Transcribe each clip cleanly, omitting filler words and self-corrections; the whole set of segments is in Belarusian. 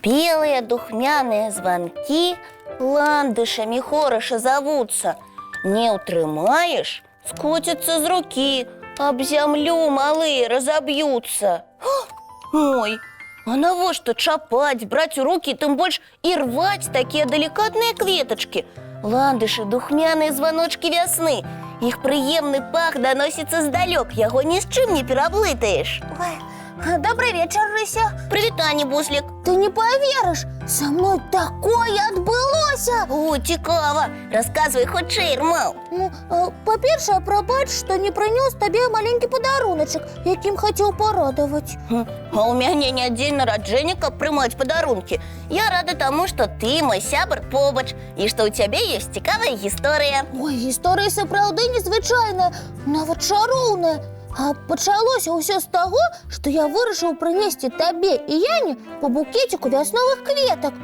Белые духмяные звонки ландышами хорошо зовутся. Не утрымаешь, скотятся з руки, об землю малые разобьются. Ой, а навошта чапать, брать у руки, тем больше и рвать такие деликатные кветочки. Ландыши, духмяные звоночки весны. Их приемный пах доносится сдалек, яго ни с чем не пераблытаешь. Добрый вечер, Рыся. Привитание, Буслик. Ты не поверишь, со мной такое отбылося. О, цікаво. Рассказывай хутчэй, Рмаў. По-перше, пробач, что не принес тебе маленький подаруночек, яким хотел порадовать. А у меня не день народжения, как приймать подарунки. Я рада тому, что ты мой сябр побач, и что у тебя есть цікавая история. Ой, история сапраўды незвычайная, нават чароўная. А пачалося ўсё з таго, што я вырашыў прынесці табе і Яне по букетику вясновых кветак.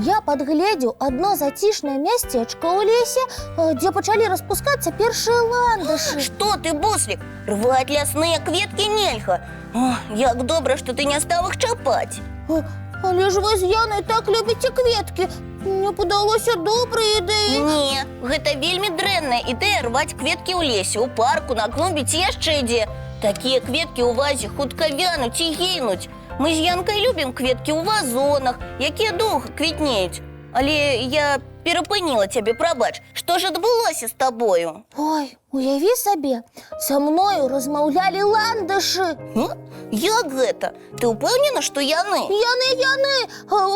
Я падгледзеў одно зацішнае мясцечко ў лесе, дзе пачалі распускацца першыя ландышы. Что ты, Буслик? Рвать лясные кветки нельга. О, як добра, что ты не стал их чапать. Але ж вы з Янай так любіце кветкі. Мне падалося добрай ідэяй. Не, гэта вельмі дрэнная ідэя рваць кветкі ў лесе, у парку, на клумбе ці яшчэ дзе. Такія кветкі ў вазе хутка вянуць і гінуць. Мы з Янкай любім кветкі ў вазонах, якія доўга квітнеюць. Але я перапыніла цябе, прабач. Што ж адбылося з табою? Ой, уяві сабе, са мною размаўлялі ландышы. Як гэта? Ты ўпэўнена, што яны? Яны,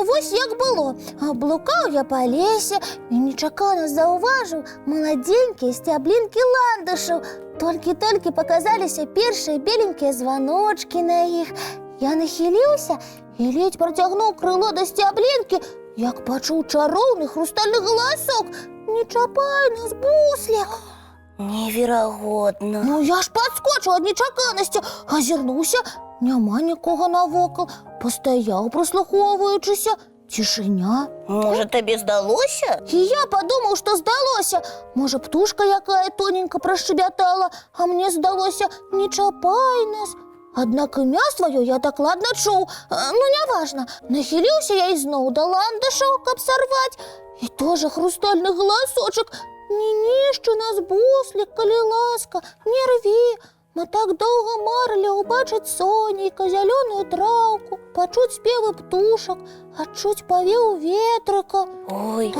вось як было. Блукаў я па лесе і нечакана заўважыў маладзенькія сцяблінкі ландышаў. Толькі-толькі паказаліся першыя беленькія званочкі на іх. Я нахіліўся і ледзь працягнуў крыло да сцяблінкі, як пачуў чароўны хрустальны галасок: «Не чапай нас, Буслік!» Неверагодна. Ну, я ж падскочыў ад нечаканасці, азірнуўся, няма нікога навокал, пастаяў, прыслухоўваючыся. Цішыня. Можа, табе здалося? І я падумаў, што здалося. Можа, птушка якая тоненька прашчабятала, а мне здалося: «Не чапай нас!» Аднак імя сваё я дакладна чуў. Ну, няважна. Нахіліўся я ізноў да ландышаў, каб сарваць. І тоже хрустальны галасочак: «Не нішчы нас, Буслік, калі ласка, не рві. Мы так доўга марылі ўбачыць сонейка, зялёную траўку, пачуць спевы птушак, адчуць павеў ветрыка». Ой,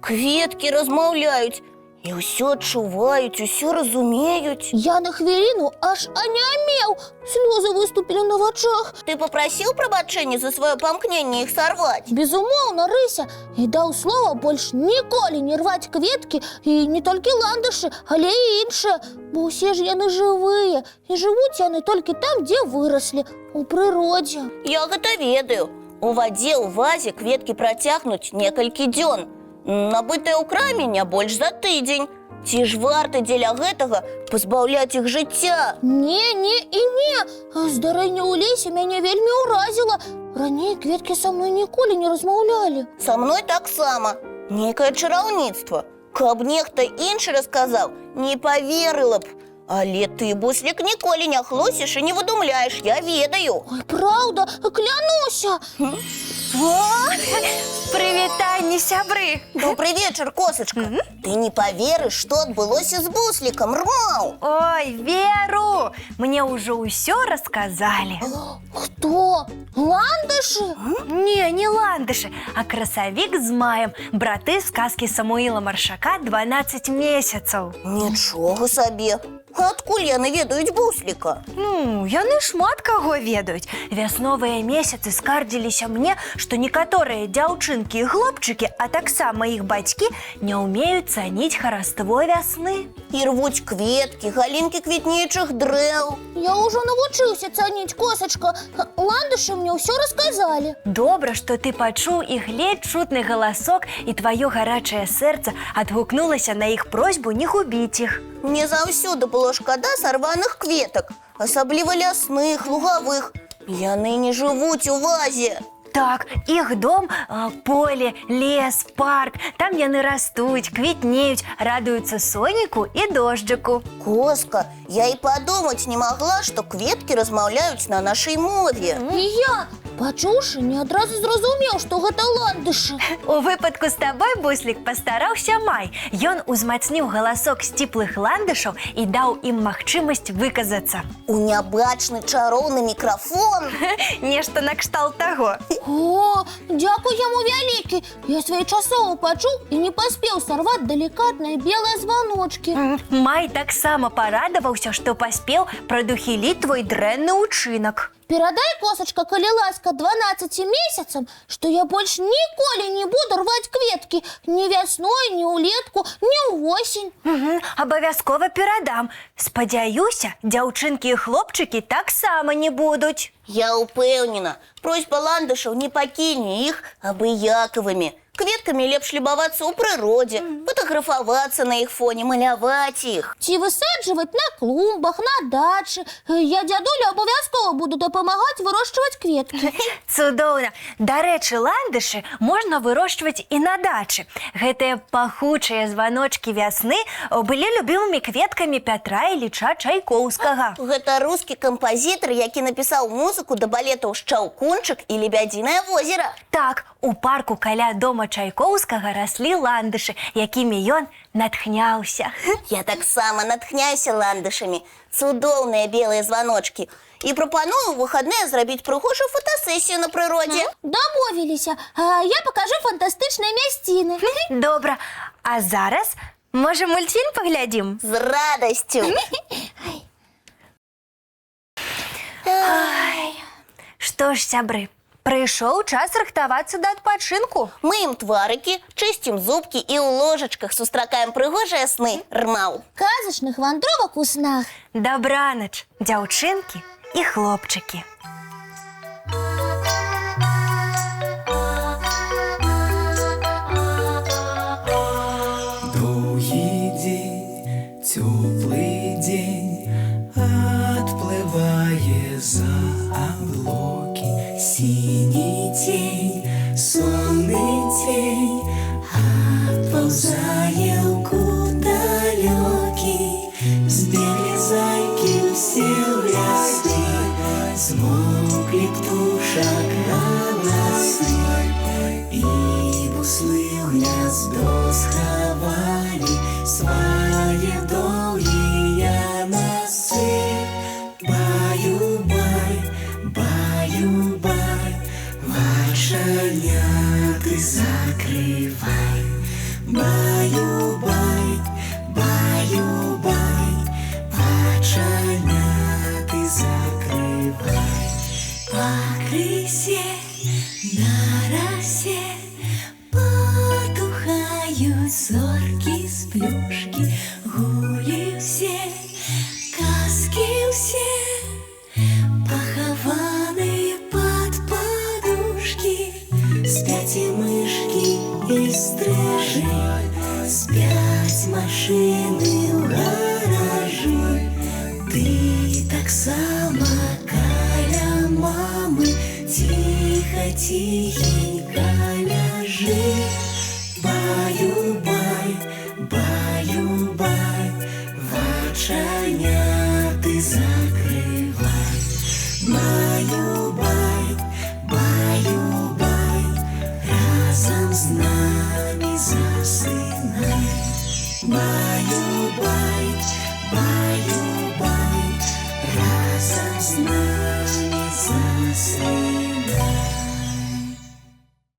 кветкі размаўляюць. І ўсё адчуваюць, усё разумеюць. Я на хвіліну аж анямеў, слёзы выступілі на вачах. Ты папрасіў прабачэння за сваё памкненне іх сарваць? Безумоўна, Рыся, і даў слова больш ніколі не рваць кветкі, і не толькі ландышы, але і іншыя, бо ўсе ж яны жывыя, і жывуць яны толькі там, дзе выраслі, у прыродзе. Я гэта ведаю. У вадзе, у вазе кветкі працягнуць некалькі дзён. Набытыя ў краме не больш за тыдзень. Ці ж варта дзеля гэтага пазбаўляць іх жыцця? Не і не. Здарэнне ў лесе мяне вельмі ўразіла. Раней кветкі са мной ніколі не размаўлялі. Са мной таксама. Некае чараўніцтва. Каб нехта іншы расказаў, не паверыла б. Але ты, Буслік, ніколі не хлусіш і не выдумляеш, я ведаю. Ой, праўда, клянуся. Прывітанне, сябры! Добрый вечер, Косачка. Ты не поверишь, что адбылося з Буслікам, Рмаў. Ой, веру! Мне ўжо ўсё расказалі. Хто? Ландышы? Не ландышы, а красавік з маем, браты сказкі Самуіла Маршака 12 месяцаў. Нічога сабе. Адкуль яны ведаюць Бусліка? Ну, яны шмат каго ведаюць. Вясновыя месяцы скардзіліся мне, што некаторыя дзяўчынкі і хлопчыкі, а таксама іх бацькі, не ўмеюць цаніць хараство вясны. І рвуць кветкі, галінкі квітнеючых дрэў. Я ўжо навучыўся цаніць, Косачка. Ландышы мне ўсё расказалі. Добра, што ты пачуў іх ледзь чутны галасок, і тваё гарачае сэрца адгукнулася на іх просьбу не губіць іх. Мне заўсёды было шкада сарваных кветак, асабліва лясных, лугавых. Яны не жывуць у вазе. Так, іх дом поле, лес, парк. Там яны растуць, квітнеюць, радуюцца сонейку і дожджыку. Коска, я і падумаць не магла, што кветкі размаўляюць на нашай мове. І я, пачуўшы, не адразу зразумеў, што гэта ландышы. У выпадку з табой, Буслік, пастараўся Май. Ён узмацніў галасок сціплых ландышаў і даў ім магчымасць выказацца. У нябачны чароўны мікрафон. Нешта накшталт таго. О, дзякуй яму вялікі. Я своечасова пачуў і не паспеў сарваць далікатныя белыя званочкі. Май таксама парадаваўся, што паспеў прадухіліць твой дрэнны ўчынак. Перадай, косачка, калі ласка, 12 месяцам, што я больш ніколі не буду рваць кветкі ні вясной, ні ўлетку, ні ўвосень. Абавязкова перадам. Спадзяюся, дзяўчынкі і хлопчыкі таксама не будуць. Я ўпэўнена, просьба ландышаў не пакіне іх абыякавымі. Кветкамі лепш любавацца ў прыродзе, фатаграфавацца на іх фоне, маляваць іх. Ці высаджваць на клумбах, на дачы. Я дзядулю абавязкова буду дапамагаць вырошчваць кветкі. Цудоўна. Дарэчы, ландышы можна вырошчваць і на дачы. Гэтыя пахучыя званочкі вясны былі любімымі кветкамі Пятра Іліча Чайкоўскага. Гэта рускі кампазітар, які напісаў музыку да балетаў «Шчаўкунчык» і «Лебядзінае возера». Так, у парку каля дома Чайкоўскага раслі ландышы, якімі ён натхняўся. Я таксама натхняюся ландышамі. Цудоўныя белыя званочкі. І прапаную ў выхадныя зрабіць прыгожую фотасесію на прыродзе. Дамовіліся. Я пакажу фантастычныя мясціны. Добра, а зараз, можа, мультфільм паглядзім? З радасцю. Што ж, сябры, прыйшоў час рыхтавацца да адпачынку. Мыем тварыкі, чысцім зубкі і ў ложачках сустракаем прыгожыя сны. Рмаў. Казачных вандровак у снах. Дабранач, дзяўчынкі і хлопчыкі. Доўгі дзень, цёплы дзень, адплывае за аблокі. Сіні тень, сонны тень, адпаўзае ў кут далёкі. Збеглі зайкі ўсе ў лясы, змоўклі птушак галасы, і буслы ў гняздо схавалі свае доўгія носы. Баю-бай, баю-бай, вачаняты закрывай. Баю-бай, баю-бай, вачаняты закрывай. Пакрысе на расе потухаюць зоркі з плюшкі. Гулі ўсе, казкі ўсе, пахаваныя пад падушкі. Спяць і мышкі, і стрыжы, спяць машыны ў гаражы. Ты таксама каля мамы ціха-ціхенька ляжы. Баю-бай, баю-бай, вачаняты закрывай. Баю-бай, баю-бай, разам з намі засынай. Баю-бай, баю-бай.